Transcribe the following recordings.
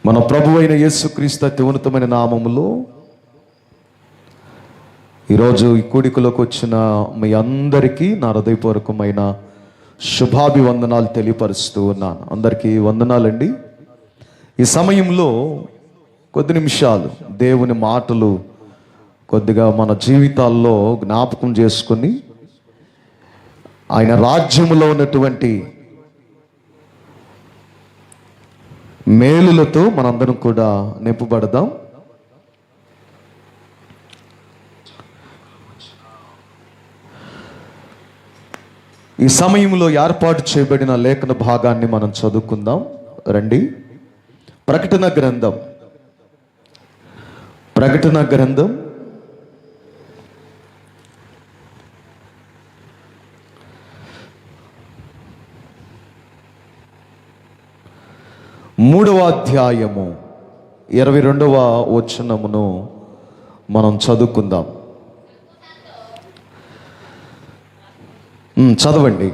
మన ప్రభువైన యేసుక్రీస్తు అతి ఉన్నతమైన నామములో ఈరోజు ఈ కూడికలోకి వచ్చిన మీ అందరికీ నా హృదయపూర్వకమైన శుభాభివందనాలు తెలియపరుస్తూ ఉన్నాను. అందరికీ వందనాలండి. ఈ సమయంలో కొద్ది నిమిషాలు దేవుని మాటలు కొద్దిగా మన జీవితాల్లో జ్ఞాపకం చేసుకొని ఆయన రాజ్యములో ఉన్నటువంటి మేలులతో మనందరం కూడా నింపబడదాం. ఈ సమయంలో ఏర్పాటు చేయబడిన లేఖన భాగాన్ని మనం చదువుకుందాం రండి. ప్రకటన గ్రంథం 3వ అధ్యాయము 22వ వచనమును మనం చదువుకుందాం. చదవండి.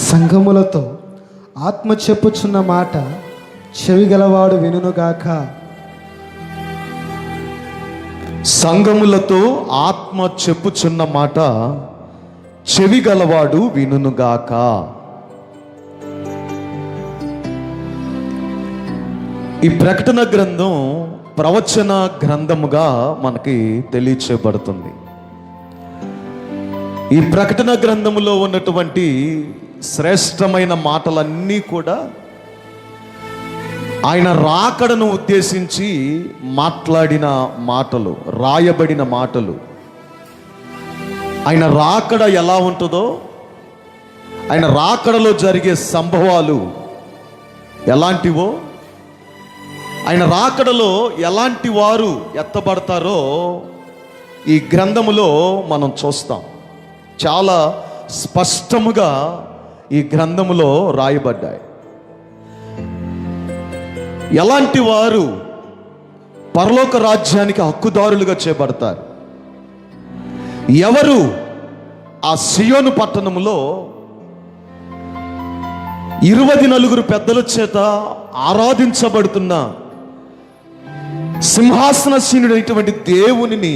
సంఘములతో ఆత్మ చెప్పుచున్న మాట చెవిగలవాడు వినుగాక. సంఘములతో ఆత్మ చెప్పుచున్న మాట చెవిగలవాడు వినుగాక. ఈ ప్రకటన గ్రంథం ప్రవచన గ్రంథముగా మనకి తెలియచేయబడుతుంది. ఈ ప్రకటన గ్రంథములో ఉన్నటువంటి శ్రేష్టమైన మాటలన్నీ కూడా ఆయన రాకడను ఉద్దేశించి మాట్లాడిన మాటలు, రాయబడిన మాటలు. ఆయన రాకడ ఎలా ఉంటుందో, ఆయన రాకడలో జరిగే సంభవాలు ఎలాంటివో, ఆయన రాకడలో ఎలాంటి వారు ఎత్తబడతారో ఈ గ్రంథములో మనం చూస్తాం. చాలా స్పష్టముగా ఈ గ్రంథములో రాయబడ్డాయి. ఎలాంటి వారు పరలోక రాజ్యానికి హక్కుదారులుగా చేయబడతారు, ఎవరు ఆ సియోను పట్టణములో 24 పెద్దల చేత ఆరాధించబడుతున్న సింహాసనసీనుడైనటువంటి దేవునిని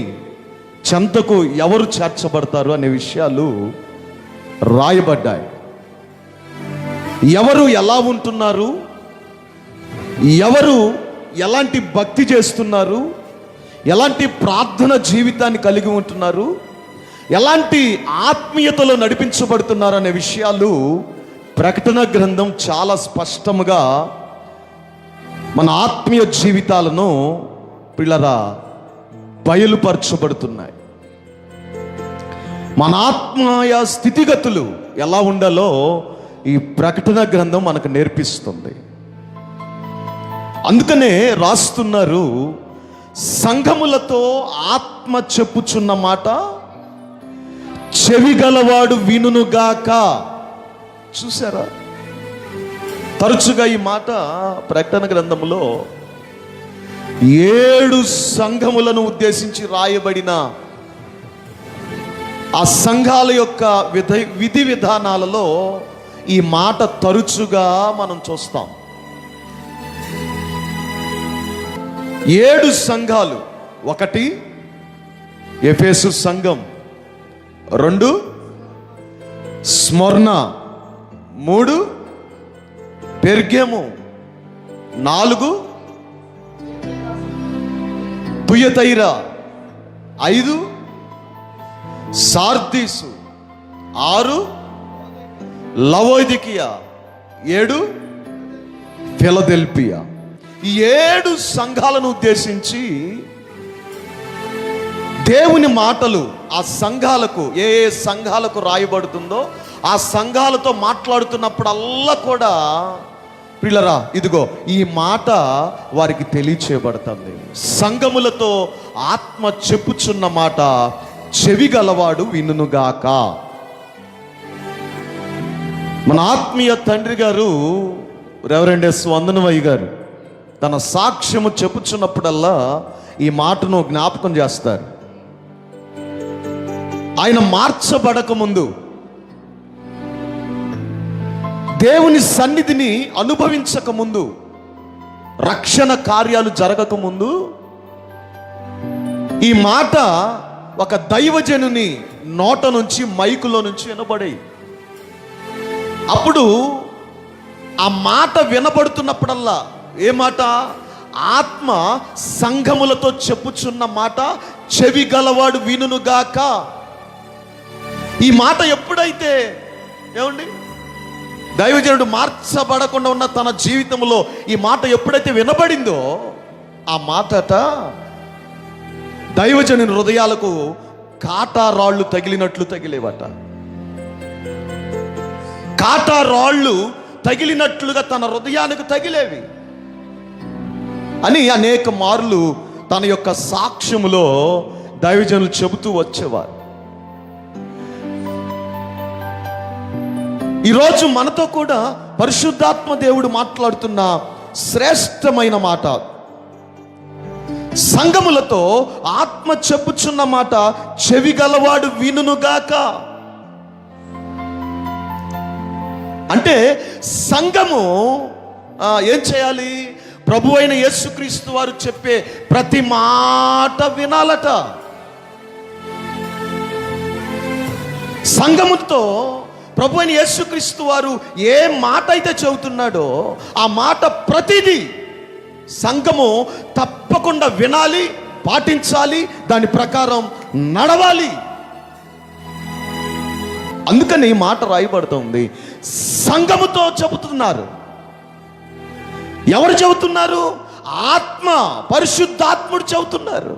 చెంతకు ఎవరు చేర్చబడతారు అనే విషయాలు రాయబడ్డాయి. ఎవరు ఎలా ఉంటున్నారు, ఎవరు ఎలాంటి భక్తి చేస్తున్నారు, ఎలాంటి ప్రార్థన జీవితాన్ని కలిగి ఉంటున్నారు, ఎలాంటి ఆత్మీయతలో నడిపించబడుతున్నారు అనే విషయాలు ప్రకటన గ్రంథం చాలా స్పష్టముగా మన ఆత్మీయ జీవితాలను పిల్లరా బయలుపరచబడుతున్నాయి. మన ఆత్మీయ స్థితిగతులు ఎలా ఉండాలో ఈ ప్రకటన గ్రంథం మనకు నేర్పిస్తుంది. అందుకనే రాస్తున్నారు, సంఘములతో ఆత్మ చెప్పుచున్న మాట చెవిగలవాడు వినుగాక. చూసారా, తరచుగా ఈ మాట ప్రకటన గ్రంథములో 7 సంఘములను ఉద్దేశించి రాయబడిన ఆ సంఘాల యొక్క విధి విధానాలలో ఈ మాట తరచుగా మనం చూస్తాం. 7 సంఘాలు. 1 ఎఫెసు సంఘం, 2 స్మర్ణ, 3 పెర్గెము, 4 తుయతైరా, 5 సార్దీసు, 6 లవోదికియా, 7 ఫిలదెల్ఫియా. ఈ 7 సంఘాలను ఉద్దేశించి దేవుని మాటలు ఆ సంఘాలకు, ఏ సంఘాలకు రాయబడుతుందో ఆ సంఘాలతో మాట్లాడుతున్నప్పుడల్లా కూడా పిల్లరా ఇదిగో ఈ మాట వారికి తెలియచేయబడుతుంది. సంఘములతో ఆత్మ చెప్పుచున్న మాట చెవిగలవాడు వినుగాక. మన ఆత్మీయ తండ్రి గారు రెవరెండ్ ఎస్ వందనవయ్య గారు తన సాక్ష్యము చెప్పుచున్నప్పుడల్లా ఈ మాటను జ్ఞాపకం చేస్తారు. ఆయన మార్చబడక ముందు దేవుని సన్నిధిని అనుభవించక ముందు, రక్షణ కార్యాలు జరగక ముందు ఈ మాట ఒక దైవజనుని నోట నుంచి, మైకులో నుంచి వినబడే. అప్పుడు ఆ మాట వినబడుతున్నప్పుడల్లా ఏ మాట? ఆత్మ సంఘములతో చెప్పుచున్న మాట, చెవి గలవాడు వినుగాక. ఈ మాట ఎప్పుడైతే ఏమండి దైవజనుడు మార్చబడకుండా ఉన్న తన జీవితంలో ఈ మాట ఎప్పుడైతే వినబడిందో, ఆ మాటట దైవజనుని హృదయాలకు కాటారాళ్ళు తగిలినట్లు తగిలేవట. కాటారాళ్ళు తగిలినట్లుగా తన హృదయానికి తగిలేవి అని అనేక మార్లు తన యొక్క సాక్ష్యములో దైవజనులు చెబుతూ వచ్చేవారు. ఈరోజు మనతో కూడా పరిశుద్ధాత్మ దేవుడు మాట్లాడుతున్న శ్రేష్టమైన మాట, సంఘములతో ఆత్మ చెప్పుచున్న మాట, చెవి గలవాడు వినుగాక. అంటే సంఘము ఏం చేయాలి? ప్రభు అయిన యేసుక్రీస్తు వారు చెప్పే ప్రతి మాట వినాలట. సంఘముతో ప్రభు అయిన యేసుక్రీస్తు వారు ఏ మాట అయితే చెబుతున్నాడో ఆ మాట ప్రతిదీ సంఘము తప్పకుండా వినాలి, పాటించాలి, దాని ప్రకారం నడవాలి. అందుకని ఈ మాట రాయబడుతుంది. సంఘముతో చెబుతున్నారు. ఎవరు చెబుతున్నారు? ఆత్మ, పరిశుద్ధాత్ముడు చెబుతున్నారు.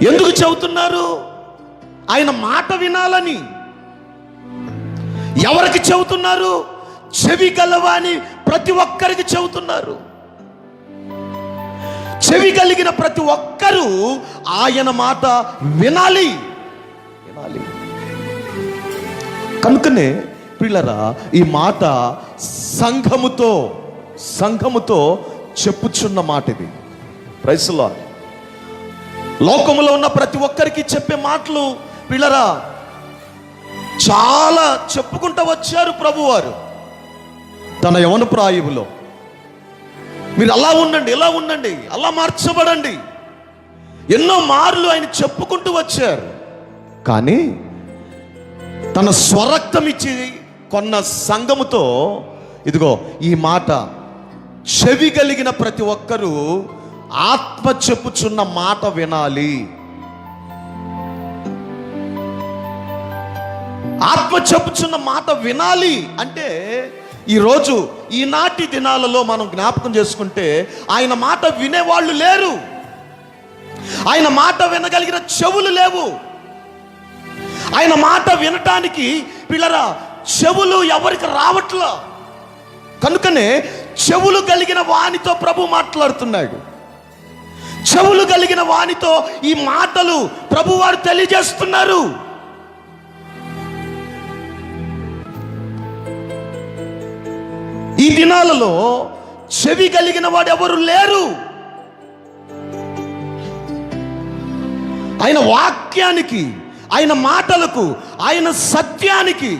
ఎందుకు చెబుతున్నారు? ఆయన మాట వినాలని. ఎవరికి చెబుతున్నారు? చెవి గలవాని ప్రతి ఒక్కరికి చెబుతున్నారు. చెవి కలిగిన ప్రతి ఒక్కరూ ఆయన మాట వినాలి. కనుకనే పిల్లరా, ఈ మాట సంఘముతో చెప్పుచున్న మాట ఇది. Praise the lord. లోకములో ఉన్న ప్రతి ఒక్కరికి చెప్పే మాటలు పిల్లరా చాలా చెప్పుకుంటూ వచ్చారు ప్రభువారు తన యవన ప్రాయములో. మీరు అలా ఉండండి, ఇలా ఉండండి, అలా మార్చబడండి, ఎన్నో మార్లు ఆయన చెప్పుకుంటూ వచ్చారు. కానీ తన స్వరక్తం ఇచ్చి కొన్న సంఘముతో ఇదిగో ఈ మాట, చెవి కలిగిన ప్రతి ఒక్కరూ ఆత్మ చెప్పుచున్న మాట వినాలి. ఆత్మ చెప్పుచున్న మాట వినాలి అంటే ఈరోజు ఈనాటి దినాలలో మనం జ్ఞాపకం చేసుకుంటే ఆయన మాట వినేవాళ్ళు లేరు. ఆయన మాట వినగలిగిన చెవులు లేవు. ఆయన మాట వినటానికి పిల్లరా చెవులు ఎవరికి రావట్లా. కనుకనే చెవులు కలిగిన వానితో ప్రభు మాట్లాడుతున్నాడు. చెవులు కలిగిన వానితో ఈ మాటలు ప్రభువారు తెలియజేస్తున్నారు. ఈ దినాలలో చెవి కలిగిన వాడు ఎవరు లేరు. ఆయన వాక్యానికి, ఆయన మాటలకు, ఆయన సత్యానికి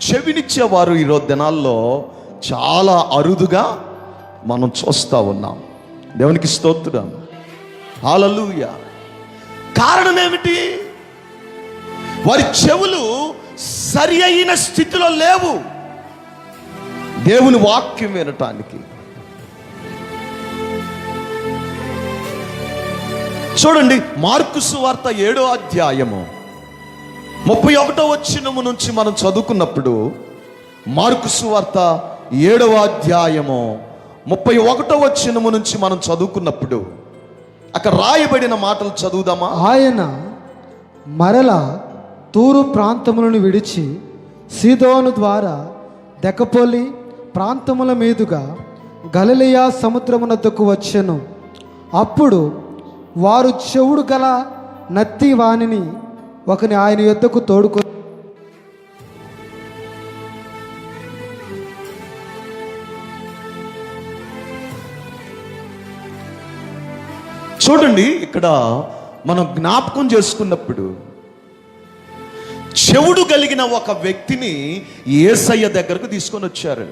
చెవినిచ్చేవారు ఈరోజు దినాల్లో చాలా అరుదుగా మనం చూస్తూ ఉన్నాం. దేవునికి స్తోత్రం, హల్లెలూయా. కారణం ఏమిటి? వారి చెవులు సరి అయిన స్థితిలో లేవు దేవుని వాక్యం వినటానికి. చూడండి, మార్కు సువార్త 7వ అధ్యాయము 31వ వచనము నుంచి మనం చదువుకున్నప్పుడు, మార్కు సువార్త 7వ అధ్యాయము 31వ వచనము నుంచి మనం చదువుకున్నప్పుడు అక్కడ రాయబడిన మాటలు చదువుదామా? ఆయన మరలా తూరు ప్రాంతములను విడిచి సీదోను ద్వారా దెకపోలి ప్రాంతముల మీదుగా గలిలయ సముద్రమునద్దకు వచ్చెను. అప్పుడు వారు చెవుడు గల నత్తి వానిని ఒకని ఆయన యొద్దకు తోడుకొని, చూడండి, ఇక్కడ మనం జ్ఞాపకం చేసుకున్నప్పుడు చెవుడు కలిగిన ఒక వ్యక్తిని యేసయ్య దగ్గరకు తీసుకొని వచ్చారు.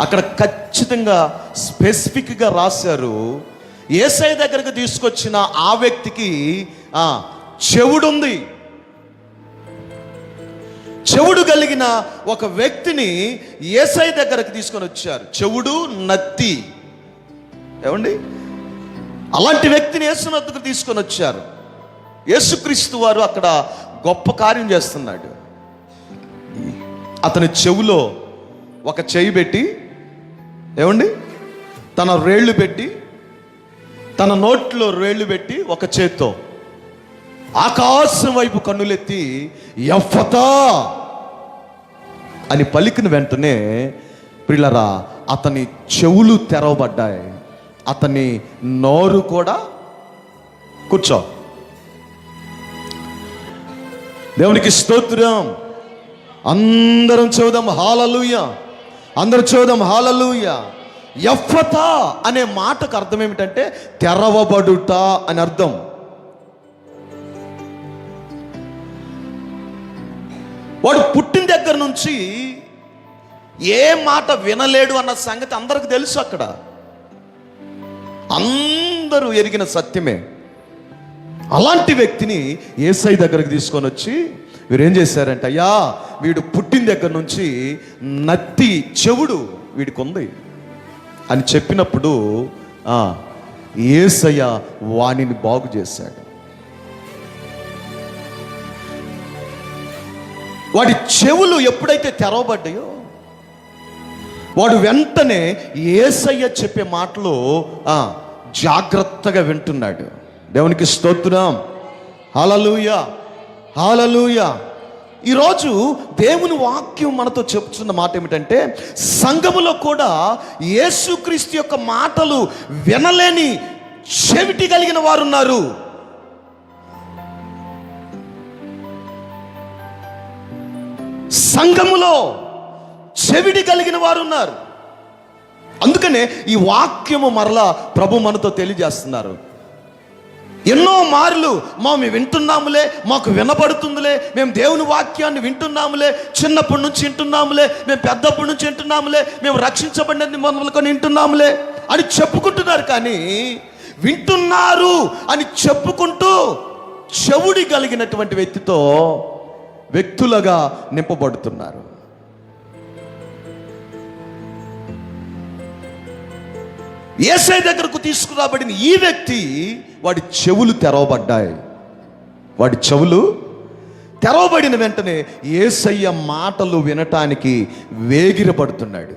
అక్కడ ఖచ్చితంగా స్పెసిఫిక్గా రాశారు, యేసయ్య దగ్గరకు తీసుకొచ్చిన ఆ వ్యక్తికి చెవుడుంది. చెవుడు కలిగిన ఒక వ్యక్తిని యేసయ్య దగ్గరకు తీసుకొని వచ్చారు. చెవుడు, నత్తి, ఏమండి, అలాంటి వ్యక్తిని యేసు వద్దకు తీసుకొని వచ్చారు. యేసుక్రీస్తు వారు అక్కడ గొప్ప కార్యం చేస్తున్నాడు. అతని చెవులో ఒక చెయ్యి పెట్టి, ఏమండి, తన వేళ్ళు పెట్టి, తన నోట్లో వేళ్ళు పెట్టి, ఒక చేత్తో ఆకాశం వైపు కన్నులెత్తి ఎఫ్ఫతా అని పలికిన వెంటనే ప్రియులారా అతని చెవులు తెరవబడ్డాయి. అతని నోరు కూడా కూర్చో. దేవునికి స్తోత్రం. అందరం చూద్దాం హల్లెలూయా. అందరం చూద్దాం హల్లెలూయా. ఎఫ్ఫతా అనే మాటకు అర్థం ఏమిటంటే తెరవబడుట అని అర్థం. వాడు పుట్టిన దగ్గర నుంచి ఏ మాట వినలేడు అన్న సంగతి అందరికి తెలుసు. అక్కడ అందరూ ఎరిగిన సత్యమే. అలాంటి వ్యక్తిని యేసయ్య దగ్గరికి తీసుకొని వచ్చి వీరేం చేశారంటే, అయ్యా వీడు పుట్టిన దగ్గర నుంచి నత్తి, చెవుడు వీడికి ఉంది అని చెప్పినప్పుడు యేసయ్య వానిని బాగు చేశాడు. వాడి చెవులు ఎప్పుడైతే తెరవబడ్డాయో వాడు వెంటనే యేసయ్య చెప్పే మాటలు జాగ్రత్తగా వింటున్నాడు. దేవునికి స్తోత్రం. హల్లెలూయా, హల్లెలూయా. ఈరోజు దేవుని వాక్యం మనతో చెప్తున్న మాట ఏమిటంటే, సంఘములో కూడా యేసుక్రీస్తు యొక్క మాటలు వినలేని చెవిటి కలిగిన వారు ఉన్నారు. సంఘములో చెవిటి కలిగిన వారు ఉన్నారు. అందుకనే ఈ వాక్యము మరలా ప్రభు మనతో తెలియజేస్తున్నారు. ఎన్నో మార్లు మేము వింటున్నాములే, మాకు వినపడుతుందిలే, మేము దేవుని వాక్యాన్ని వింటున్నాములే, చిన్నప్పటి నుంచి వింటున్నాములే, మేము పెద్దప్పటి నుంచి వింటున్నాములే, మేము రక్షించబడినది మొదలుకొని వింటున్నాములే అని చెప్పుకుంటున్నారు. కానీ వింటున్నారు అని చెప్పుకుంటూ చెవుడి కలిగినటువంటి వ్యక్తులుగా నింపబడుతున్నారు. యేసయ్య దగ్గరకు తీసుకురాబడిన ఈ వ్యక్తి, వాడి చెవులు తెరవబడ్డాయి. వాడి చెవులు తెరవబడిన వెంటనే యేసయ్య మాటలు వినటానికి వేగిరపడుతున్నాడు.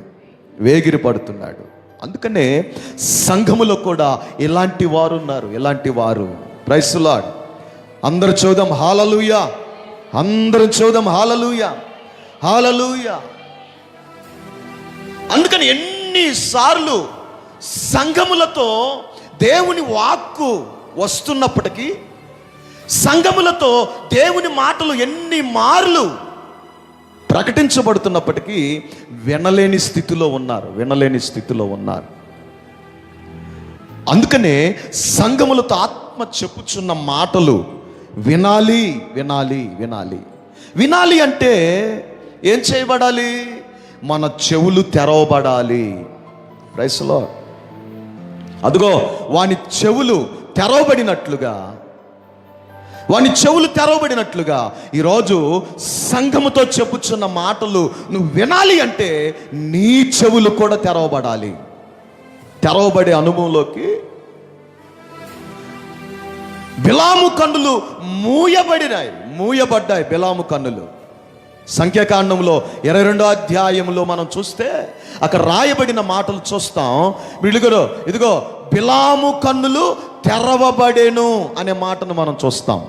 అందుకనే సంఘములో కూడా ఇలాంటి వారు ఉన్నారు. ఇలాంటి వారు. Praise the lord. అందరూ చూద్దాం హల్లెలూయా. అందరం చూద్దాం హల్లెలూయా, హల్లెలూయా. అందుకని ఎన్నిసార్లు సంఘములతో దేవుని వాక్కు వస్తున్నప్పటికీ, సంఘములతో దేవుని మాటలు ఎన్ని మార్లు ప్రకటించబడుతున్నప్పటికీ వినలేని స్థితిలో ఉన్నారు. అందుకనే సంఘములతో ఆత్మ చెప్పుచున్న మాటలు వినాలి అంటే ఏం చేయబడాలి? మన చెవులు తెరవబడాలి. Praise the lord. అదిగో వాని చెవులు తెరవబడినట్లుగా ఈరోజు సంఘముతో చెప్పుచున్న మాటలు నువ్వు వినాలి అంటే నీ చెవులు కూడా తెరవబడాలి. తెరవబడే అనుభవంలోకి బిలాము కన్నులు మూయబడ్డాయి. బిలాము కన్నులు సంఖ్యాకాండంలో 22వ అధ్యాయంలో మనం చూస్తే అక్కడ రాయబడిన మాటలు చూస్తాం. ఇదిగో బిలాము కన్నులు తెరవబడెను అనే మాటను మనం చూస్తాం.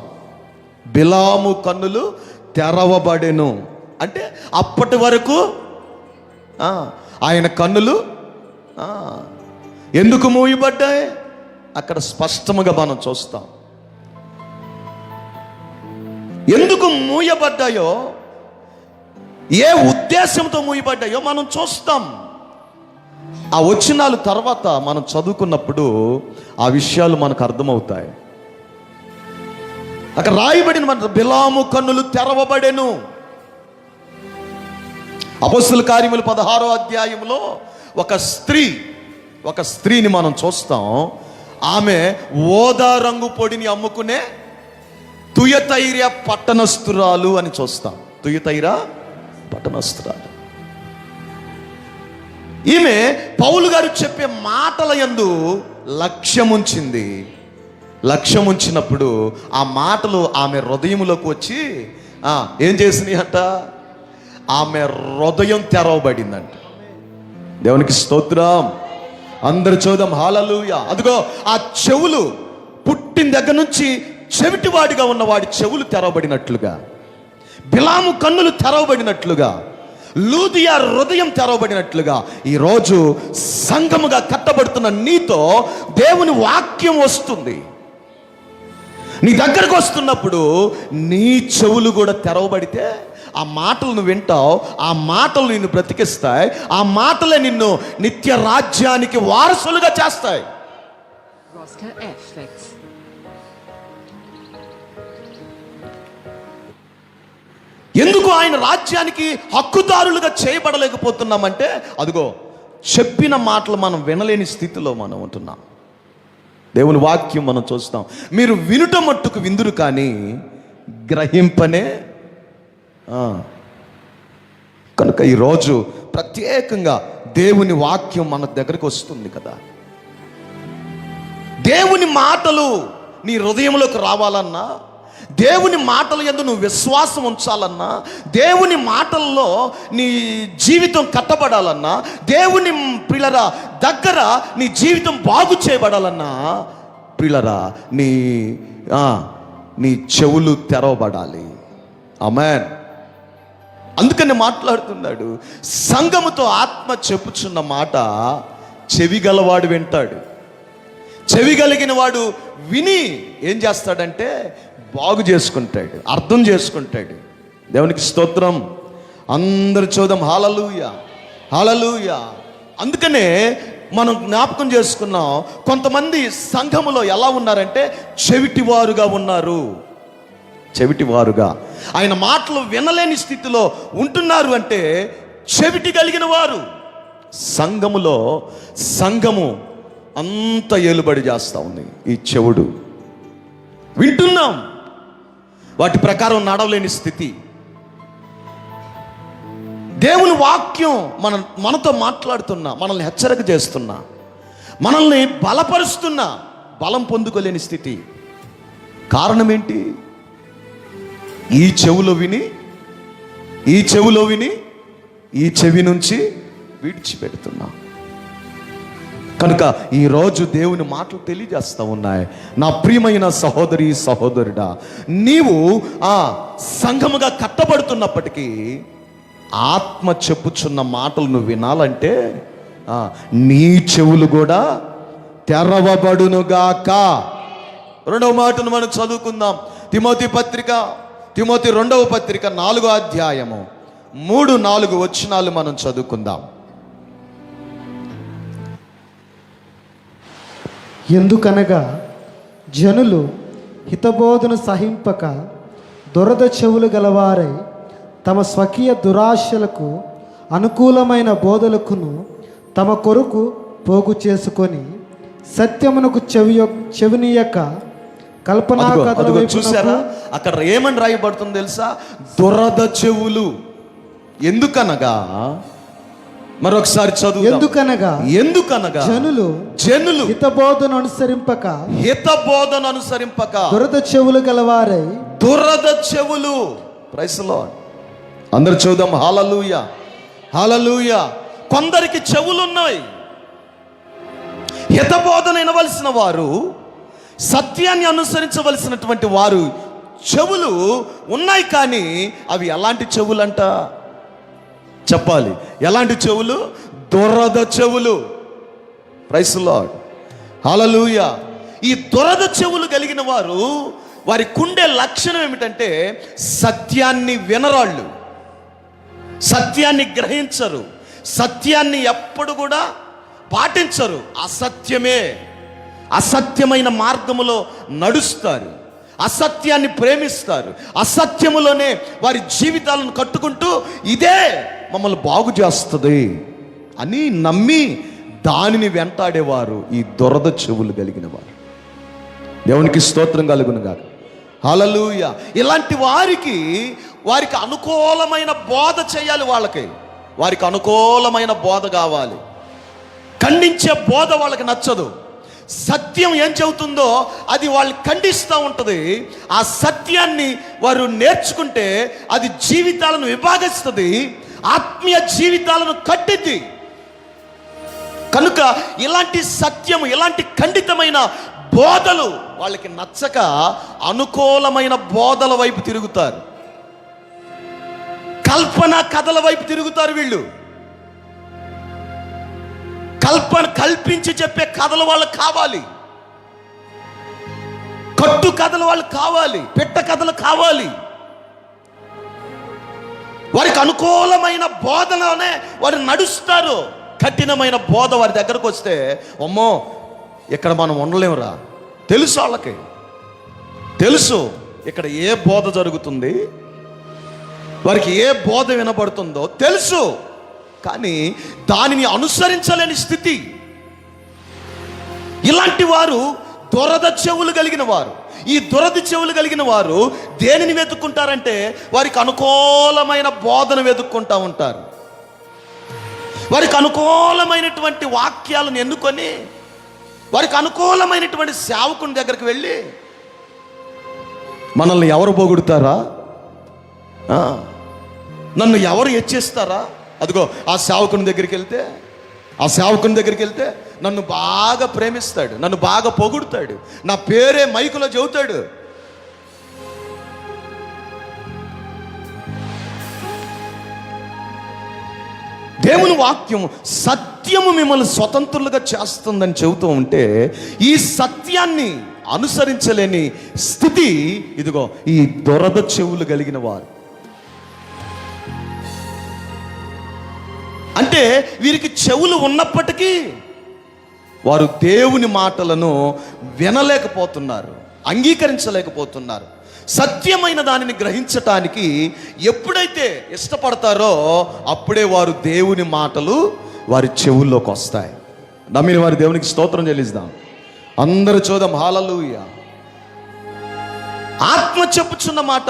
బిలాము కన్నులు తెరవబడెను అంటే అప్పటి వరకు ఆయన కన్నులు ఎందుకు మూయబడ్డాయి అక్కడ స్పష్టంగా మనం చూస్తాం. ఎందుకు మూయబడ్డాయో, ఏ ఉద్దేశంతో మూయబడ్డాయో మనం చూస్తాం. ఆ వచనాలు తర్వాత మనం చదువుకున్నప్పుడు ఆ విషయాలు మనకు అర్థమవుతాయి. అక్కడ రాయబడిన మన బిలాము కన్నులు తెరవబడెను. అపొస్తలుల కార్యములు 16వ అధ్యాయంలో ఒక స్త్రీని మనం చూస్తాం. ఆమె ఓదా రంగు పొడిని అమ్ముకునే తుయతైర పట్టణస్థురాలు అని చూస్తాం. తుయతైర పట్టణస్థురాలు. ఈమె పౌలు గారు చెప్పే మాటల యందు లక్ష్యముంచింది. లక్ష్యముంచినప్పుడు ఆ మాటలు ఆమె హృదయంలోకి వచ్చి ఏం చేసినాయి అంట? ఆమె హృదయం తెరవబడిందంట. దేవునికి స్తోత్రం. అందరు చూద్దాం హల్లెలూయా. అదిగో ఆ చెవులు పుట్టిన దగ్గర నుంచి చెవిటివాడిగా ఉన్నవాడి చెవులు తెరవబడినట్లుగా, బిలాము కన్నులు తెరవబడినట్లుగా, లూదియా హృదయం తెరవబడినట్లుగా ఈరోజు సంఘముగా కట్టబడుతున్న నీతో దేవుని వాక్యం వస్తుంది. నీ దగ్గరకు వస్తున్నప్పుడు నీ చెవులు కూడా తెరవబడితే ఆ మాటలు నువ్వు వింటావు. ఆ మాటలు నిన్ను బ్రతికిస్తాయి. ఆ మాటలే నిన్ను నిత్య రాజ్యానికి వారసులుగా చేస్తాయి. ఎందుకు ఆయన రాజ్యానికి హక్కుదారులుగా చేయబడలేకపోతున్నామంటే అదిగో చెప్పిన మాటలు మనం వినలేని స్థితిలో మనం ఉంటున్నాం. దేవుని వాక్యం మనం చూస్తాం. మీరు వినుట మట్టుకు విందురు కానీ గ్రహింపనే. కనుక ఈరోజు ప్రత్యేకంగా దేవుని వాక్యం మన దగ్గరికి వస్తుంది కదా. దేవుని మాటలు నీ హృదయంలోకి రావాలన్నా, దేవుని మాటల యందు నువ్వు విశ్వాసం ఉంచాలన్నా, దేవుని మాటల్లో నీ జీవితం కట్టబడాలన్నా, దేవుని ప్రియులరా దగ్గర నీ జీవితం బాగు చేయబడాలన్నా ప్రియులరా నీ చెవులు తెరవబడాలి. ఆమేన్. అందుకని మాట్లాడుతున్నాడు. సంఘముతో ఆత్మ చెప్పుచున్న మాట చెవి గలవాడు వింటాడు. చెవి కలిగిన వాడు విని ఏం చేస్తాడంటే బాగు చేసుకుంటాడు, అర్థం చేసుకుంటాడు. దేవునికి స్తోత్రం. అందరు చూద్దాం హల్లెలూయా, హల్లెలూయా. అందుకనే మనం జ్ఞాపకం చేసుకున్నాం, కొంతమంది సంఘములో ఎలా ఉన్నారంటే చెవిటివారుగా ఉన్నారు. చెవిటివారుగా ఆయన మాటలు వినలేని స్థితిలో ఉంటున్నారు. అంటే చెవిటి కలిగిన వారు సంఘము అంత ఏలుబడి చేస్తూ ఉంది. ఈ చెవుడు వింటున్నాం, వాటి ప్రకారం నడవలేని స్థితి. దేవుని వాక్యం మనతో మాట్లాడుతున్నా, మనల్ని హెచ్చరిక చేస్తున్నా, మనల్ని బలపరుస్తున్నా, బలం పొందుకోలేని స్థితి. కారణం ఏంటి? ఈ చెవిలో విని ఈ చెవి నుంచి విడిచిపెడుతున్నా. కనుక ఈరోజు దేవుని మాటలు తెలియజేస్తూ ఉన్నాయి. నా ప్రియమైన సహోదరి సహోదరుడా, నీవు సంఘముగా కట్టబడుతున్నప్పటికీ ఆత్మ చెప్పుచున్న మాటలు నువ్వు వినాలంటే నీ చెవులు కూడా తెరవబడునుగాక. రెండవ మాటను మనం చదువుకుందాం. తిమోతి 2వ పత్రిక 4వ అధ్యాయము 3-4 వచనాలు మనం చదువుకుందాం. ఎందుకనగా జనులు హితబోధన సహింపక దురద చెవులు గలవారై తమ స్వకీయ దురాశలకు అనుకూలమైన బోధలకును తమ కొరకు పోగు చేసుకొని సత్యమునకు చెవినీయక కల్పనా కథల వైపు. చూసారా అక్కడ ఏమని రాయబడుతుందో తెలుసా? దురద చెవులు. ఎందుకనగా మరొకసారి చదువు. ఎందుకనగా జనులు హితబోధన అనుసరింపక దురద చెవులు గలవారై. దురద చెవులు. Praise the lord. అందరు చూద్దాం హల్లెలూయా, హల్లెలూయా. కొందరికి చెవులు ఉన్నాయి. హితబోధన వినవలసిన వారు, సత్యాన్ని అనుసరించవలసినటువంటి వారు చెవులు ఉన్నాయి. కానీ అవి ఎలాంటి చెవులంట చెప్పాలి. ఎలాంటి చెవులు? దురద చెవులు. ప్రైజ్ ది లార్డ్, హల్లెలూయా. ఈ దురద చెవులు కలిగిన వారు, వారికి ఉండే లక్షణం ఏమిటంటే సత్యాన్ని వినరాళ్ళు, సత్యాన్ని గ్రహించరు, సత్యాన్ని ఎప్పుడు కూడా పాటించరు. అసత్యమైన మార్గములో నడుస్తారు. అసత్యాన్ని ప్రేమిస్తారు, అసత్యములోనే వారి జీవితాలను కట్టుకుంటూ ఇదే మమ్మల్ని బాగు చేస్తుంది అని నమ్మి దానిని వెంటాడేవారు ఈ దురద చెవులు కలిగిన వారు. దేవునికి స్తోత్రం కలుగును గాక. హల్లెలూయా. ఇలాంటి వారికి అనుకూలమైన బోధ చేయాలి. వారికి అనుకూలమైన బోధ కావాలి. ఖండించే బోధ వాళ్ళకి నచ్చదు. సత్యం ఏం చెబుతుందో అది వాళ్ళు ఖండిస్తూ ఉంటుంది. ఆ సత్యాన్ని వారు నేర్చుకుంటే అది జీవితాలను విభాగిస్తుంది, ఆత్మీయ జీవితాలను కట్టిద్ది. కనుక ఇలాంటి సత్యము, ఇలాంటి ఖండితమైన బోధలు వాళ్ళకి నచ్చక అనుకూలమైన బోధల వైపు తిరుగుతారు, కల్పన కథల వైపు తిరుగుతారు. వీళ్ళు కల్పించి చెప్పే కథలు వాళ్ళకి కావాలి, కట్టు కథలు వాళ్ళకి కావాలి, పెట్ట కథలు కావాలి. వారికి అనుకూలమైన బోధనలోనే వారు నడుస్తారు. కఠినమైన బోధ వారి దగ్గరకు వస్తే అమ్మో ఇక్కడ మనం ఉండలేమురా, తెలుసు వాళ్ళకి, తెలుసు ఇక్కడ ఏ బోధ జరుగుతుంది, వారికి ఏ బోధ వినబడుతుందో తెలుసు, కానీ దానిని అనుసరించలేని స్థితి. ఇలాంటి వారు దురద చెవులు కలిగిన వారు. ఈ దురద చెవులు కలిగిన వారు దేనిని వెతుక్కుంటారంటే వారికి అనుకూలమైన బోధన వెతుక్కుంటూ ఉంటారు. వారికి అనుకూలమైనటువంటి వాక్యాలను ఎన్నుకొని వారికి అనుకూలమైనటువంటి సేవకుని దగ్గరికి వెళ్ళి మనల్ని ఎవరు పొగుడుతారా, నన్ను ఎవరు హెచ్చిస్తారా, అదిగో ఆ సేవకుని దగ్గరికి వెళ్తే నన్ను బాగా ప్రేమిస్తాడు, నన్ను బాగా పొగుడుతాడు, నా పేరే మైకులో చెబుతాడు. దేవుని వాక్యం సత్యము మిమ్మల్ని స్వతంత్రులుగా చేస్తుందని చెబుతూ ఉంటే ఈ సత్యాన్ని అనుసరించలేని స్థితి ఇదిగో ఈ దురద చెవులు కలిగిన వారు. అంటే వీరికి చెవులు ఉన్నప్పటికీ వారు దేవుని మాటలను వినలేకపోతున్నారు, అంగీకరించలేకపోతున్నారు. సత్యమైన దానిని గ్రహించటానికి ఎప్పుడైతే ఇష్టపడతారో అప్పుడే వారు దేవుని మాటలు వారి చెవుల్లోకి వస్తాయి. నమ్మిన వారి దేవునికి స్తోత్రం చెల్లిద్దాం. అందరూ చూద్దాం. హల్లెలూయా. ఆత్మ చెప్పుచున్న మాట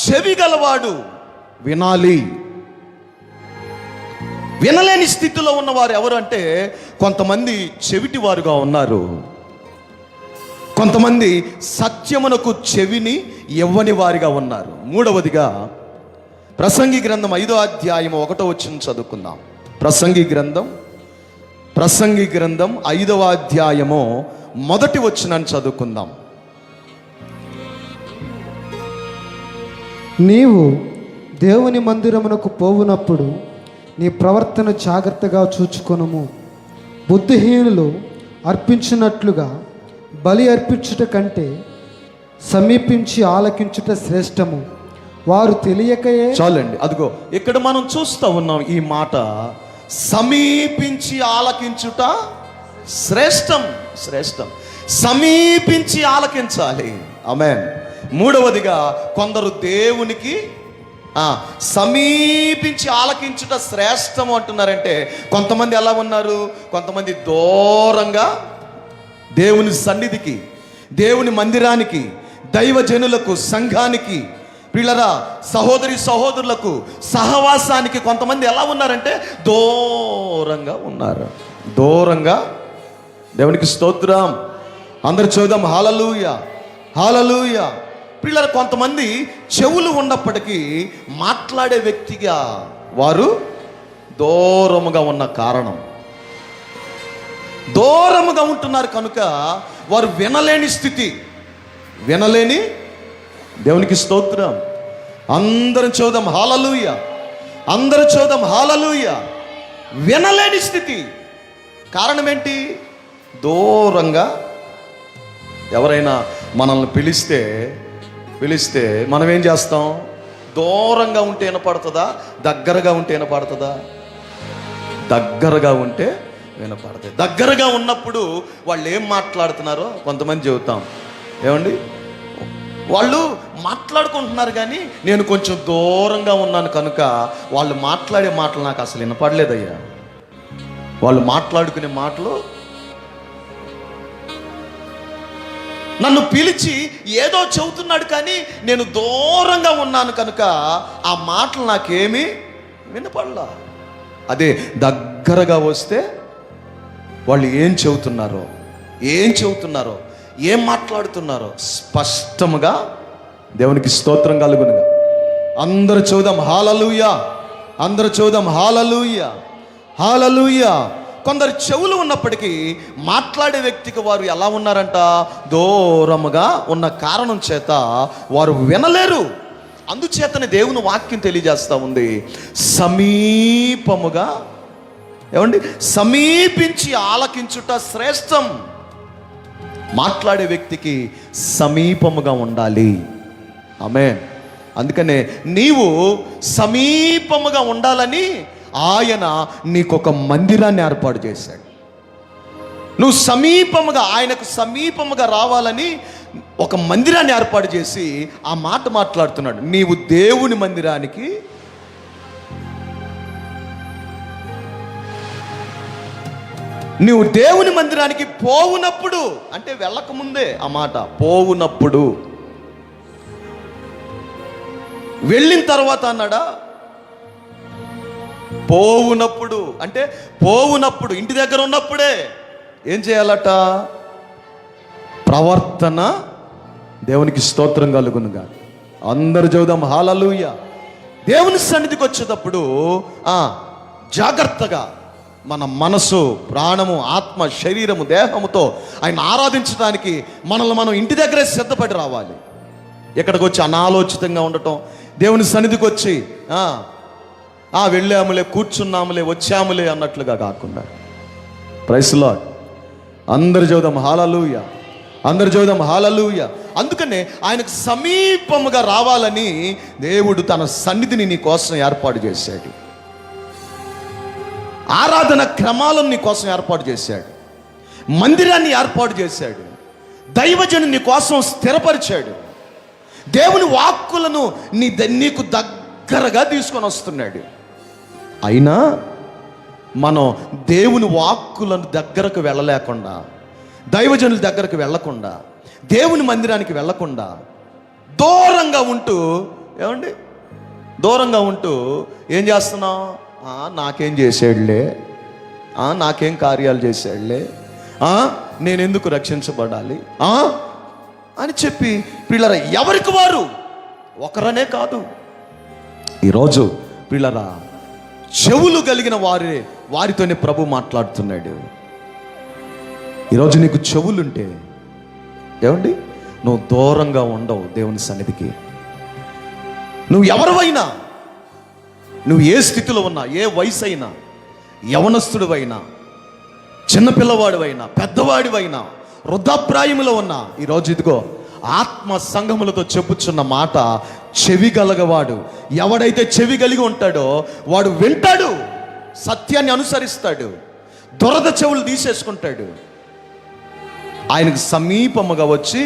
చెవి గలవాడు వినాలి. వినలేని స్థితిలో ఉన్నవారు ఎవరు అంటే కొంతమంది చెవిటి వారుగా ఉన్నారు, కొంతమంది సత్యమునకు చెవిని ఇవ్వని వారిగా ఉన్నారు. మూడవదిగా ప్రసంగి గ్రంథం 5వ అధ్యాయం 1వ వచనం చదువుకుందాం. ప్రసంగి గ్రంథం 5వ అధ్యాయము 1వ వచనాన్ని చదువుకుందాం. నీవు దేవుని మందిరమునకు పోవునప్పుడు నీ ప్రవర్తన జాగ్రత్తగా చూచుకొనుము. బుద్ధిహీనులు అర్పించినట్లుగా బలి అర్పించుట కంటే సమీపించి ఆలకించుట శ్రేష్టము. వారు తెలియకయే. చాలండి, అదిగో ఇక్కడ మనం చూస్తూ ఉన్నాం ఈ మాట, సమీపించి ఆలకించుట శ్రేష్టం. సమీపించి ఆలకించాలి. ఆమేన్. మూడవదిగా కొందరు దేవునికి సమీపించి ఆలకించుట శ్రేష్టము అంటున్నారంటే కొంతమంది ఎలా ఉన్నారు, కొంతమంది దూరంగా దేవుని సన్నిధికి, దేవుని మందిరానికి, దైవజనులకు, సంఘానికి, పిల్లరా సహోదరులకు, సహవాసానికి కొంతమంది ఎలా ఉన్నారంటే దూరంగా ఉన్నారు. దేవునికి స్తోత్రం. అందరు చూద్దాం. హల్లెలూయా, హల్లెలూయా. పిల్లలు కొంతమంది చెవులు ఉన్నప్పటికీ మాట్లాడే వ్యక్తిగా వారు దూరముగా ఉన్న కారణం, దూరముగా ఉంటున్నారు కనుక వారు వినలేని స్థితి, దేవునికి స్తోత్రం. అందరం చూద్దాం హల్లెలూయా, హల్లెలూయా. వినలేని స్థితి. కారణం ఏంటి? దూరంగా. ఎవరైనా మనల్ని పిలిస్తే మనం ఏం చేస్తాం? దూరంగా ఉంటే వినపడుతుందా, దగ్గరగా ఉంటే వినపడుతుందా? దగ్గరగా ఉంటే వినపడుతుంది. దగ్గరగా ఉన్నప్పుడు వాళ్ళు ఏం మాట్లాడుతున్నారో కొంతమంది చెబుతాం. ఏమండి, వాళ్ళు మాట్లాడుకుంటున్నారు కానీ నేను కొంచెం దూరంగా ఉన్నాను కనుక వాళ్ళు మాట్లాడే మాటలు నాకు అసలు వినపడలేదయ్యా. వాళ్ళు మాట్లాడుకునే మాటలు నన్ను పిలిచి ఏదో చెబుతున్నాడు కానీ నేను దూరంగా ఉన్నాను కనుక ఆ మాటలు నాకేమీ వినపడలా. అదే దగ్గరగా వస్తే వాళ్ళు ఏం చెబుతున్నారో ఏం మాట్లాడుతున్నారో స్పష్టముగా దేవునికి స్తోత్రం కలుగునుగా. అందరూ చూద్దాం హల్లెలూయా, అందరూ చూద్దాం హల్లెలూయా, హల్లెలూయా. కొందరు చెవులు ఉన్నప్పటికీ మాట్లాడే వ్యక్తికి వారు ఎలా ఉన్నారంట? దూరముగా ఉన్న కారణం చేత వారు వినలేరు. అందుచేతనే దేవుని వాక్యం తెలియజేస్తూ ఉంది, సమీపముగా ఏమండి, సమీపించి ఆలకించుట శ్రేష్టం. మాట్లాడే వ్యక్తికి సమీపముగా ఉండాలి. ఆమేన్. అందుకనే నీవు సమీపముగా ఉండాలని ఆయన నీకొక మందిరాన్ని ఏర్పాటు చేశాడు. నువ్వు సమీపముగా, ఆయనకు సమీపముగా రావాలని ఒక మందిరాన్ని ఏర్పాటు చేసి ఆ మాట మాట్లాడుతున్నాడు. నీవు దేవుని మందిరానికి పోవునప్పుడు, అంటే వెళ్ళకముందే ఆ మాట, పోవునప్పుడు. వెళ్ళిన తర్వాత అన్నాడా? పోవునప్పుడు అంటే పోవునప్పుడు, ఇంటి దగ్గర ఉన్నప్పుడే ఏం చేయాలట? ప్రవర్తన. దేవునికి స్తోత్రం కలుగునుగా. అందరూ చూద్దాం హల్లెలూయా. దేవుని సన్నిధికి వచ్చేటప్పుడు జాగ్రత్తగా మన మనసు, ప్రాణము, ఆత్మ, శరీరము, దేహముతో ఆయన ఆరాధించడానికి మనల్ని మనం ఇంటి దగ్గరే సిద్ధపడి రావాలి. ఇక్కడికి వచ్చి అనాలోచితంగా ఉండటం, దేవుని సన్నిధికి వచ్చి వెళ్ళాములే, కూర్చున్నాములే, వచ్చాములే అన్నట్లుగా కాకుండా. Praise the lord. అందరు చూద్దాం హల్లెలూయా, అందరు చూద్దాం హల్లెలూయా. అందుకనే ఆయనకు సమీపముగా రావాలని దేవుడు తన సన్నిధిని నీ కోసం ఏర్పాటు చేశాడు. ఆరాధన క్రమాలను నీ కోసం ఏర్పాటు చేశాడు. మందిరాన్ని ఏర్పాటు చేశాడు. దైవజను నీ కోసం స్థిరపరిచాడు. దేవుని వాక్కులను నీకు దగ్గరగా తీసుకొని వస్తున్నాడు. అయినా మనం దేవుని వాక్కులను దగ్గరకు వెళ్ళలేకుండా, దైవజనుల దగ్గరకు వెళ్ళకుండా, దేవుని మందిరానికి వెళ్ళకుండా దూరంగా ఉంటూ, ఏమండి, దూరంగా ఉంటూ ఏం చేస్తున్నాం? నాకేం చేసాడులే, నాకేం కార్యాలు చేశాడులే, నేను ఎందుకు రక్షించబడాలి అని చెప్పి పిల్లరా, ఎవరికి వారు ఒకరనే కాదు. ఈరోజు పిల్లరా, చెవులు కలిగిన వారితోనే ప్రభు మాట్లాడుతున్నాడు. ఈరోజు నీకు చెవులుంటే ఏమండి, నువ్వు దూరంగా ఉండవు దేవుని సన్నిధికి. నువ్వు ఎవరివైనా, నువ్వు ఏ స్థితిలో ఉన్నా, ఏ వయసు అయినా, యవనస్తుడివైనా, చిన్నపిల్లవాడివైనా, పెద్దవాడివైనా, వృద్ధాప్రాయములో ఉన్నా, ఈరోజు ఇదిగో ఆత్మ సంఘములతో చెప్పుచున్న మాట, చెవి గలగవాడు, ఎవడైతే చెవి కలిగి ఉంటాడో వాడు వింటాడు, సత్యాన్ని అనుసరిస్తాడు, దురద చెవులు తీసేసుకుంటాడు. ఆయనకు సమీపముగా వచ్చి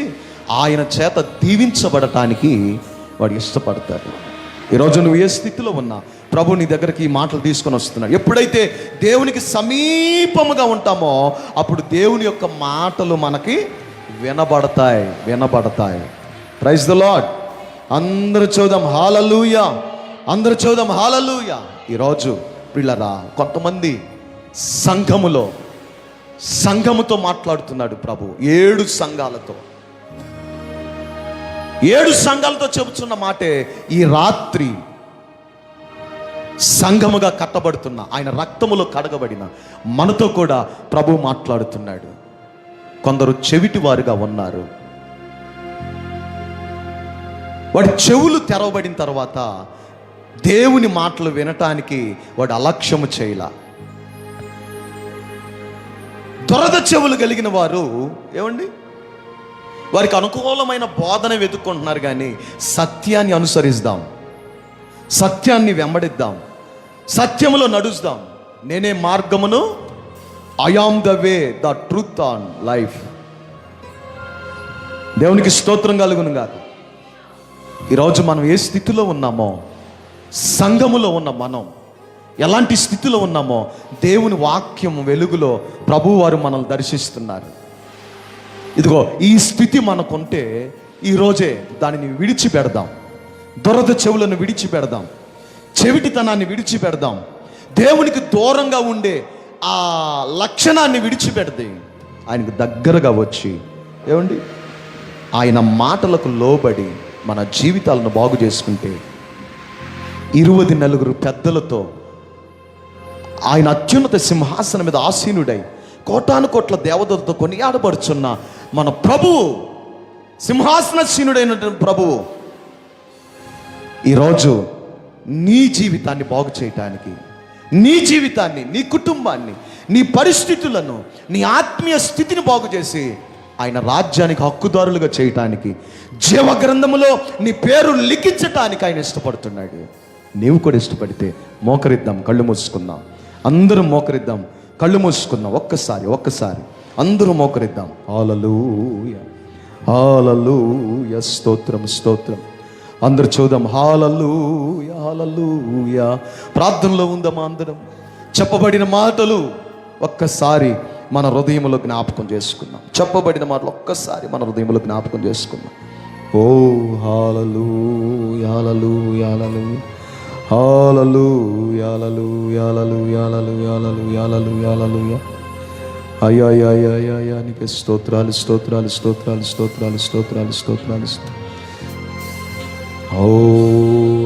ఆయన చేత దీవించబడటానికి వాడు ఇష్టపడతాడు. ఈరోజు నువ్వు ఏ స్థితిలో ఉన్నా ప్రభు నీ దగ్గరికి ఈ మాటలు తీసుకొని వస్తున్నాడు. ఎప్పుడైతే దేవునికి సమీపముగా ఉంటామో అప్పుడు దేవుని యొక్క మాటలు మనకి వినబడతాయి. Praise the lord. అందరూ చూద్దాం హల్లెలూయా, అందరూ చూద్దాం హల్లెలూయా. ఈరోజు పిల్లరా, కొంతమంది సంఘముతో మాట్లాడుతున్నాడు ప్రభు. 7 సంఘాలతో చెబుతున్న మాటే ఈ రాత్రి సంఘముగా కట్టబడుతున్న, ఆయన రక్తములో కడగబడిన మనతో కూడా ప్రభు మాట్లాడుతున్నాడు. కొందరు చెవిటి వారుగా ఉన్నారు. వాడి చెవులు తెరవబడిన తర్వాత దేవుని మాటలు వినటానికి వాడు అలక్ష్యము చేయలా. దురద చెవులు కలిగిన వారు ఏమండి, వారికి అనుకూలమైన బోధన వెతుక్కుంటున్నారు. కానీ సత్యాన్ని అనుసరిద్దాం, సత్యాన్ని వెంబడిద్దాం, సత్యములో నడుస్తాం. నేనే మార్గమును, I am the way, the truth and life. దేవునికి స్తోత్రం కలుగును గాక. ఈరోజు మనం ఏ స్థితిలో ఉన్నామో, సంఘములో ఉన్న మనం ఎలాంటి స్థితిలో ఉన్నామో దేవుని వాక్యం వెలుగులో ప్రభువారు మనల్ని దర్శిస్తున్నారు. ఇదిగో ఈ స్థితి మనకుంటే ఈరోజే దానిని విడిచిపెడదాం. దురద చెవులను విడిచిపెడదాం, చెవిటితనాన్ని విడిచిపెడదాం. దేవునికి దూరంగా ఉండే ఆ లక్షణాన్ని విడిచిపెడితే ఆయనకు దగ్గరగా వచ్చి ఏమండి ఆయన మాటలకు లోబడి మన జీవితాలను బాగు చేసుకుంటే 24 పెద్దలతో ఆయన అత్యున్నత సింహాసనం మీద ఆసీనుడై కోటాను కోట్ల దేవతలతో కొనియాడబడుచున్న మన ప్రభువు, సింహాసనసీనుడైనటువంటి ప్రభువు ఈరోజు నీ జీవితాన్ని బాగు చేయటానికి, నీ జీవితాన్ని, నీ కుటుంబాన్ని, నీ పరిస్థితులను, నీ ఆత్మీయ స్థితిని బాగు చేసి ఆయన రాజ్యానికి హక్కుదారులుగా చేయటానికి, జీవ గ్రంథములో నీ పేరు లిఖించటానికి ఆయన ఇష్టపడుతున్నాడు. నీవు కూడా ఇష్టపడితే మోకరిద్దాం, కళ్ళు మూసుకుందాం. అందరూ మోకరిద్దాం, కళ్ళు మూసుకుందాం. ఒక్కసారి అందరూ మోకరిద్దాం. హల్లెలూయా, హల్లెలూయా, స్తోత్రం, స్తోత్రం. అందరూ చూద్దాం. హల్లెలూయా, హల్లెలూయా. ప్రార్థనలో ఉందామా అందరం? చెప్పబడిన మాటలు ఒక్కసారి మన హృదయంలో జ్ఞాపకం చేసుకుందాం. చెప్పబడిన మాటలు ఒక్కసారి మన హృదయంలో జ్ఞాపకం చేసుకుందాం. ఓ హల్లెలూయా, హల్లెలూయా, హల్లెలూయా, హల్లెలూయా, హల్లెలూయా, హల్లెలూయా, హల్లెలూయా, హల్లెలూయా, హల్లెలూయా. అయ్యా నీకే స్తోత్రాలు, స్తోత్రాలు, స్తోత్రాలు, స్తోత్రాలు, స్తోత్రాలు, స్తోత్రాలు. ఓ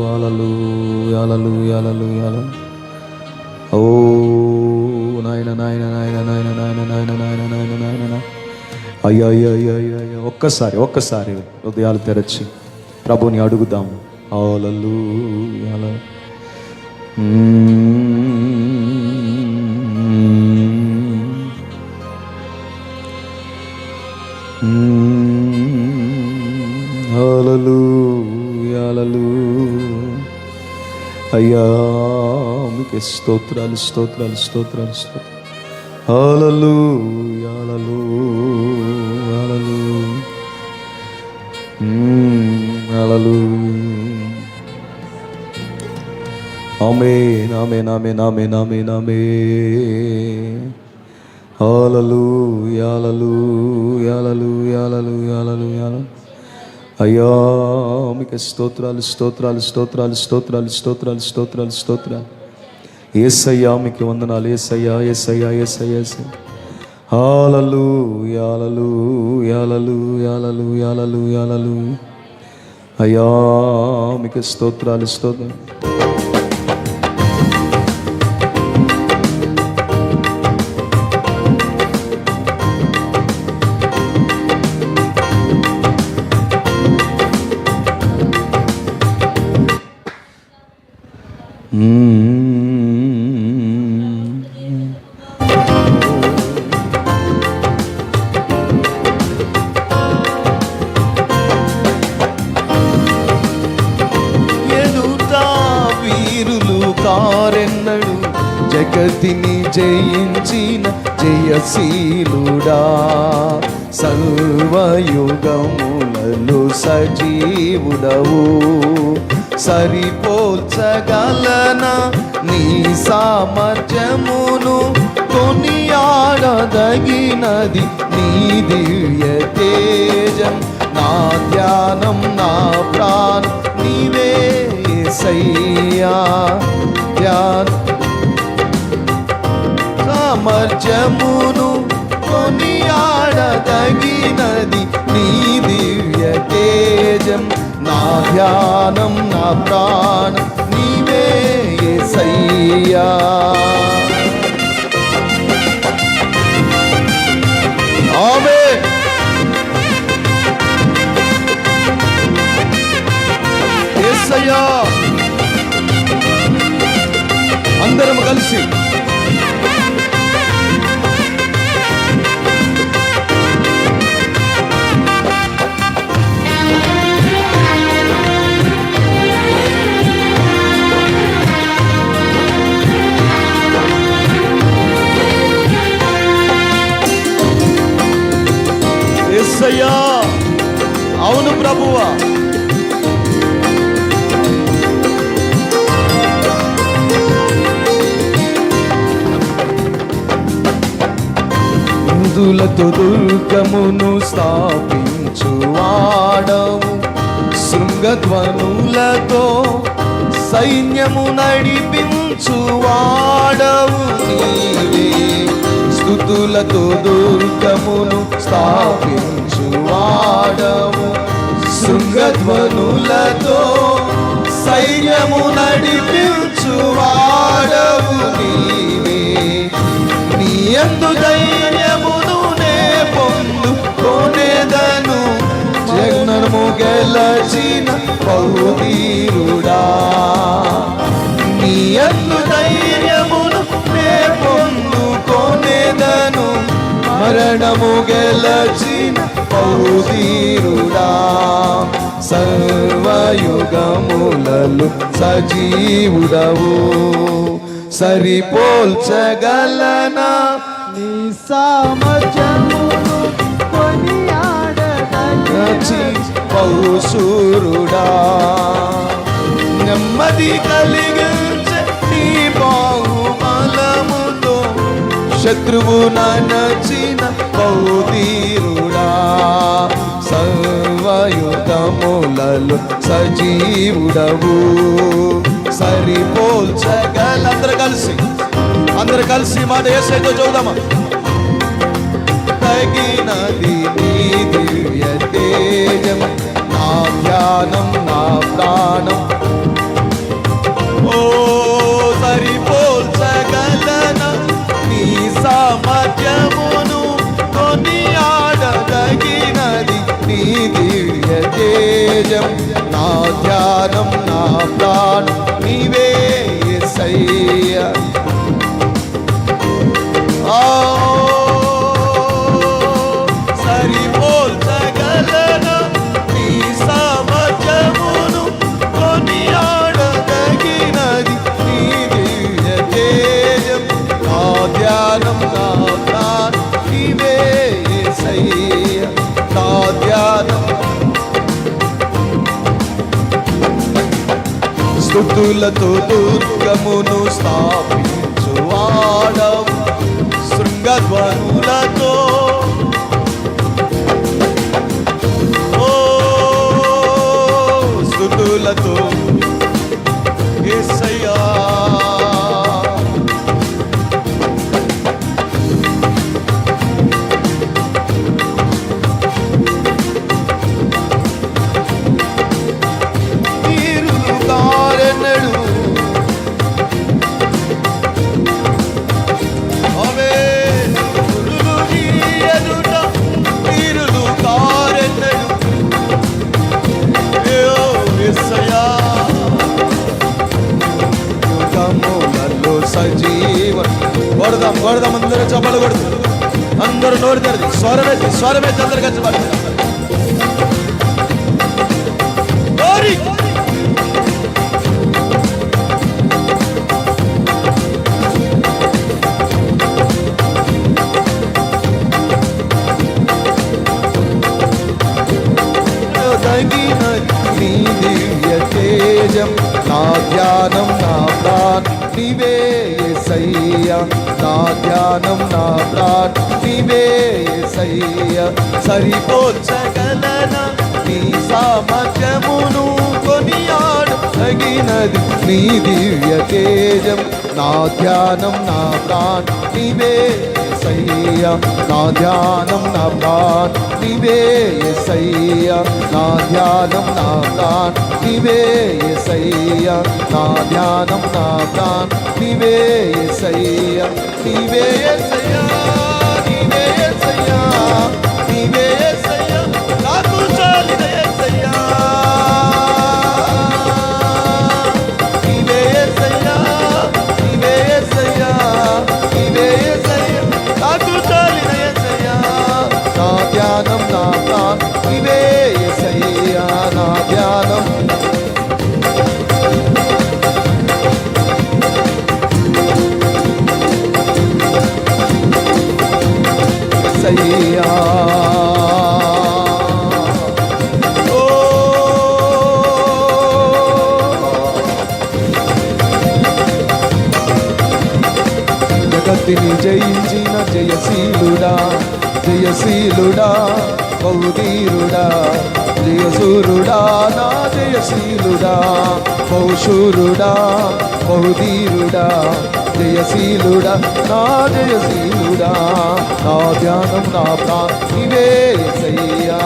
హల్లెలూయా, హల్లెలూయా, హల్లెలూయా. ఓ నాయన నాయన నాయన నాయన నాయన నాయన నాయన నాయన నాయన. అయ్యా ఒక్కసారి హృదయాలు తెరచి ప్రభుని అడుగుదాం. హల్లెలూయా. హల్లెలూయా, హల్లెలూయా. అయ్యా మీకే స్తోత్రాలు, స్తోత్రాలు, స్తోత్రాలు, స్తోత్రాలు. హల్లెలూయా, హల్లెలూయా, హల్లెలూయా. ఆమేన్, ఆమేన్, ఆమేన్, ఆమేన్, ఆమేన్, ఆమేన్. హల్లెలూయా, హల్లెలూయా, హల్లెలూయా, హల్లెలూయా, హల్లెలూయా. అయ్యా మీకే స్తోత్రాలు, స్తోత్రాలు, స్తోత్రాలు, స్తోత్రాలు, స్తోత్రాలు, స్తోత్రాలు, స్తోత్రాలు. యేసయ్యా మీకు వందనాలు. యేసయ్యా, యేసయ్యా, యేసయ్యా, యేసయ్యా. హల్లెలూయా, హల్లెలూయా, హల్లెలూయా, హల్లెలూయా, హల్లెలూయా, హల్లెలూయా. అయ్యా మీకు స్తోత్రాలు, స్తోత్రాలు. కారెన్నడు జగతిని జయించిన జయశీలుడా, సర్వయుగములలో సజీవుడవు. సరిపోల్చగలనా నీ సామర్థ్యమును, కొనియాడదగినది నీ దివ్య తేజం. నా ధ్యానం, నా ప్రాణం నీవే యేసయ్యా. సామర్థ్యమును కొనియాడదగినది నీ దివ్య తేజం. నా ధ్యానం, నా ప్రాణం నీవే యేసయ్యా. ఆమేన్. యేసయ్యా. అందరం కలిసి యేసయ్యా. అవును ప్రభువా, స్తుతులతో దుర్గమును స్థాపించువాడవు, శృంగధ్వనులతో సైన్యము నడిపించువాడవు నీవే. స్తుతులతో దుర్గమును స్థాపించువాడవు, శృంగధ్వనులతో సైన్యము నడిపించువాడవు నీవే. నీ యందు ధైర్యమును నే పొందుకొనేదను, జగనము గెలచిన బహుధీరుడా. నీ యందు ధైర్యమును నే పొందుకొనేదను, మరణము గెలచిన బహుధీరుడా. సర్వయుగములలో సజీవుడవు, సరిపోల్చగలనా నీ సామర్థ్యమును కొనియాడదగినది. బహుశూరుడా. నెమ్మది కలిగించే నీ బాహుబలముతో శత్రువు నచిన బహుధీరుడా. సర్వయుగములలో సజీవుడవు, సరిపోల్చగల. అందరు కలిసి మాట యేసయ్యతో చూద్దామా. తగినది నీ దివ్య తేజం, నా ధ్యానం నా ప్రాణం. ఓ సరిపోల్చగలన నీ సామర్థ్యమును, కొనియాడదగినది నీ దివ్య తేజం, నా ధ్యానం నా ప్రాణం నీవే యేసయ్యా. సరిపోల్చగలన నీ సామర్థ్యమును, కొనియాడదగినది నీ దివ్య తేజం, నా ధ్యానం నా ప్రాణం నీవే యేసయ్యా. నా ధ్యానం. స్తుతులతో దుర్గమును స్థాపించువాడవు, శృంగధ్వనులతో ఓ స్తుతులతో యేసయ్యా. కొడదాం అందరూ చప్పలు కొడుతూ, అందరూ నోరు తెరది, స్వరమేసి అందరు కలిసి పడుతుంది. నీ దివ్య తేజం, నా ధ్యానం నా ప్రాణం నీవే యేసయ్యా. నా ధ్యానం నా ప్రాణం నీవే యేసయ్యా. సరిపోల్చగలనా నీ సామర్థ్యమును, కొనియాడదగినది నీ దివ్య తేజం, నా ధ్యానం నా ప్రాణం నీవే యేసయ్యా. నా ధ్యానం నా ప్రాణం నీవే యేసయ్యా. నా ధ్యానం నా ప్రాణం నీవే యేసయ్యా. నా ధ్యానం నా ప్రాణం నీవే యేసయ్యా. నీవే యేసయ్యా, నీవే యేసయ్యా, నీవే యేసయ్యా, నాకు చాలిన యేసయ్యా. నీవే యేసయ్యా, నీవే యేసయ్యా, నీవే యేసయ్యా, నాకు చాలిన యేసయ్యా. నా ధ్యానం నా ప్రాణం నీవే యేసయ్యా. నా ధ్యానం యేసయ్యా. ఓ జగత్తుని జయించిన జయశీలుడా, జయశీలుడా బహుధీరుడా, జయసూరుడా నా జయశీలుడా, బహుశూరుడా బహుధీరుడా, జయశీలుడా నా జయశీలుడా, నా ధ్యానం నా ప్రాణివే యేసయ్యా.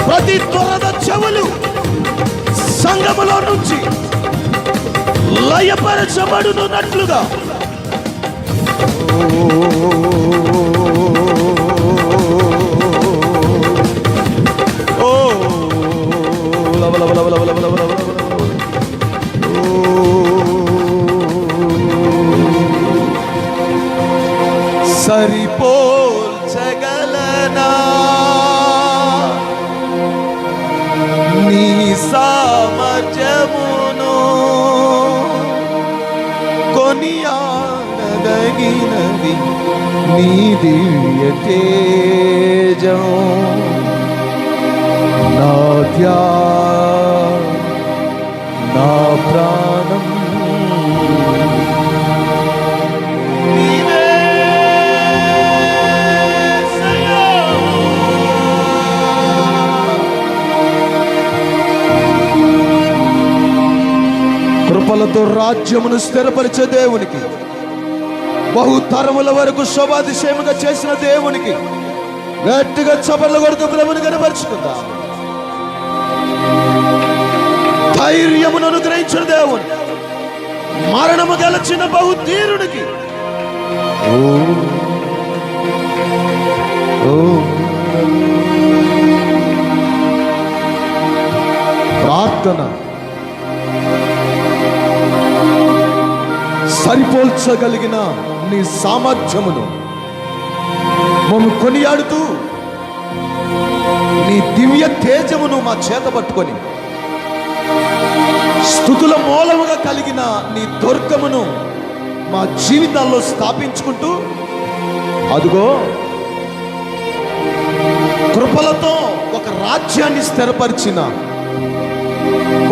ప్రతి త్వరద చెవులు సంగములో నుంచి లయపరచబడునున్నట్లుగా సరిపోల్చగలనా నీ సామర్థ్యమును, కొనియాడదగినది నీ దివ్య తేజం, నా నా ప్రాణం కృపలతో రాజ్యమును స్థిరపరిచే దేవునికి, బహుతరముల వరకు శోభాతిశయముగా చేసిన దేవునికి గట్టిగా చపర్ల కొడుతూ ప్రభుని కనపరుచుకుందా. ధైర్యమును అనుగ్రహించిన దేవుని, మరణము గెలిచిన బహుధీరునికి ప్రార్థన సరిపోల్చగలిగిన నీ సామర్థ్యమును మమ్ము కొనియాడుతూ నీ దివ్య తేజమును మా చేత పట్టుకొని స్తుతుల మూలముగా కలిగిన నీ దుర్గమును మా జీవితాల్లో స్థాపించుకుంటూ, అదుగో కృపలతో ఒక రాజ్యాన్ని స్థిరపరిచిన,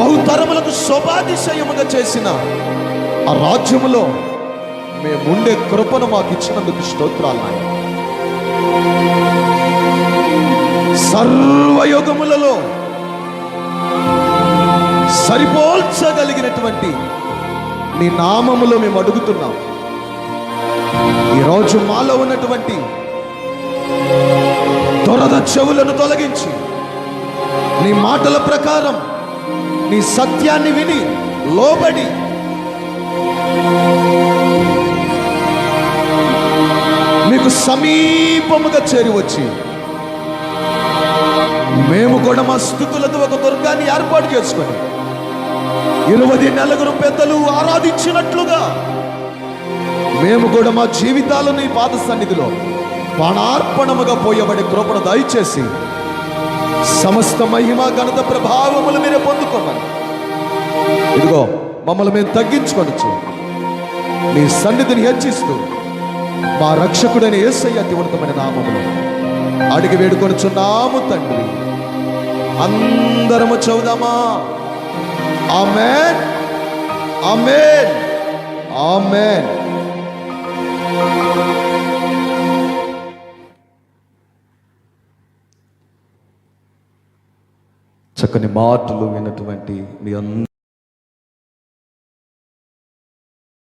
బహుతరములకు శోభాతిశయముగా చేసిన ఆ రాజ్యములో మేముండే కృపను మాకు ఇచ్చినందుకు స్తోత్రాలు నాయనా. సర్వయుగములలో సరిపోల్చగలిగినటువంటి నీ నామములో మేము అడుగుతున్నాం. ఈరోజు మాలో ఉన్నటువంటి దురద చెవులను తొలగించి నీ మాటల ప్రకారం నీ సత్యాన్ని విని లోబడి మీకు సమీపముగా చేరి వచ్చి మేము కూడా మా స్తుతులతో ఒక దుర్గాన్ని ఏర్పాటు చేసుకొని 20 పెద్దలు ఆరాధించినట్లుగా మేము కూడా మా జీవితాలను ఈ పాద సన్నిధిలో ప్రాణార్పణముగా పోయబడే కృపను దయచేసి సమస్త మహిమ ఘనత ప్రభావములు మీరే పొందుకోమని, ఇదిగో మమ్మల్ని మేము తగ్గించుకొనొచ్చు మీ సన్నిధిని హెచ్చిస్తూ మా రక్షకుడైన యేసయ్య అతి ఉన్నతమైన నామములో అడిగి వేడుకొనుచున్నాము తండ్రి. అందరము చదువుదామా? ఆమేన్, ఆమేన్, ఆమేన్. చక్కని మాటలు విన్నటువంటి మీ